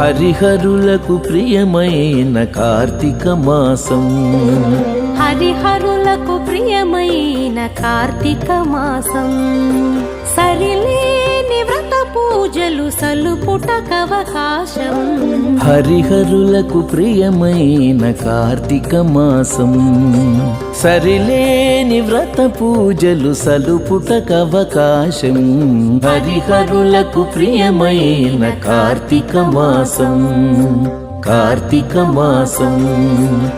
హరిహరులకు ప్రియమైన కార్తీక మాసం. హరిహరులకు ప్రియమైన కార్తీక మాసం. సరిలేని వ్రత పూజలు సలుపుటకవకాశం. హరిహరులకు ప్రియమైన కార్తీక మాసం. సరిలేని వ్రత పూజలు సలుపుటకవకాశం. హరిహరులకు ప్రియమైన కార్తీక మాసం. కార్తీక మాసం.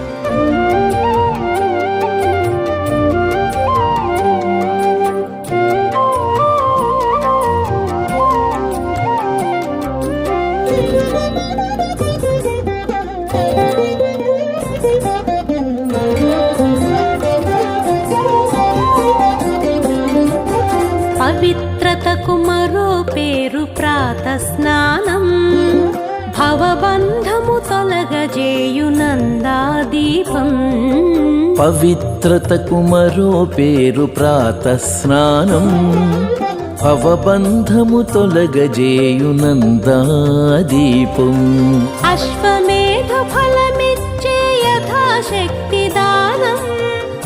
పవిత్రతకు మరో పేరు ప్రాత స్నానం. భవబంధము తొలగజేయు నందాదీపం. పవిత్రతకు మరో పేరు ప్రాత స్నానం. భవబంధము తొలగజేయు నందాదీపం. అశ్వమేధ ఫలమిచ్చే యథాశక్తి దానం.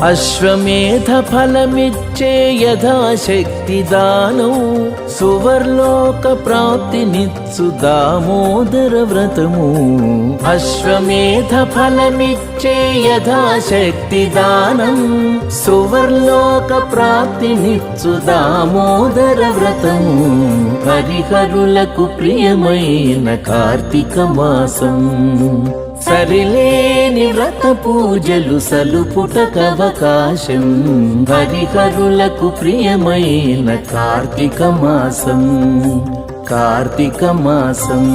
అశ్వమేధ ఫలమిచ్చే యథాశక్తి దానం. సువర్లోక ప్రాప్తినిచ్చు దామోదర వ్రతము. అశ్వమేధ ఫలమిచ్చే యథాశక్తి దానం. సువర్లోక ప్రాప్తినిచ్చు దామోదర వ్రతము. హరిహరులకు ప్రియమైన కార్తీక మాసం. సరిలేని వ్రత పూజలు సలుపుటకవకాశం. హరిహరులకు ప్రియమైన కార్తీక మాసం. కార్తీక మాసం.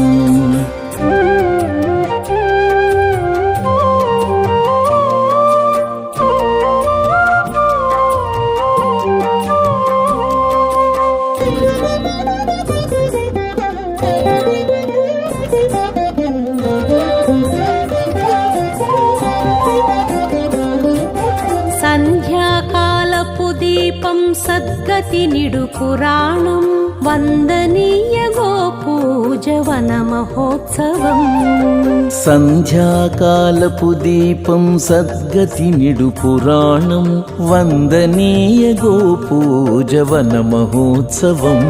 సంధ్యాకాలపు దీపం సద్గతి నిడు పురాణం. వందనీయ గోపూజవన మహోత్సవం. సంధ్యాకాలపు దీపం సద్గతి నిడు పురాణం. వందనీయ గోపూజవన మహోత్సవం.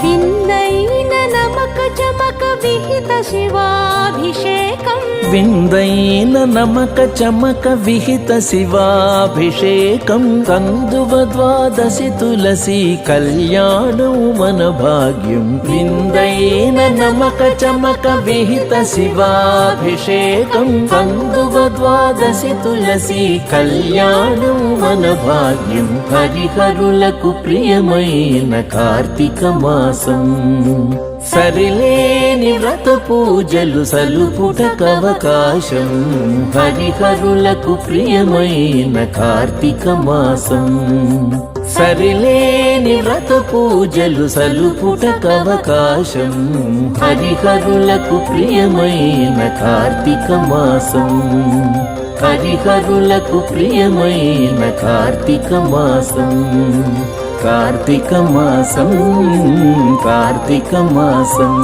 విందైన నమక చమక విహిత శివాభిషేకం. విందైన నమక చమక విహిత శివాభిషేకం. కందువ ద్వాదశి తులసి కళ్యాణం మన భాగ్యం. విందైన నమక చమక విహిత శివాభిషేకం. కందువ ద్వాదశి తులసి కళ్యాణం మన భాగ్యం. హరిహరులకు ప్రియమైన కార్తీక మాసం. సరిలేని వ్రత పూజలు సలుపుటకవకాశం. హరిహరులకు ప్రియమైన కార్తీక మాసం. సరిలేని వ్రత పూజలు సలుపుటకవకాశం. హరిహరులకు ప్రియమైన కార్తీక మాసం. హరిహరులకు ప్రియమైన కార్తీక మాసం. కార్తీక మాసం. కార్తీక మాసం.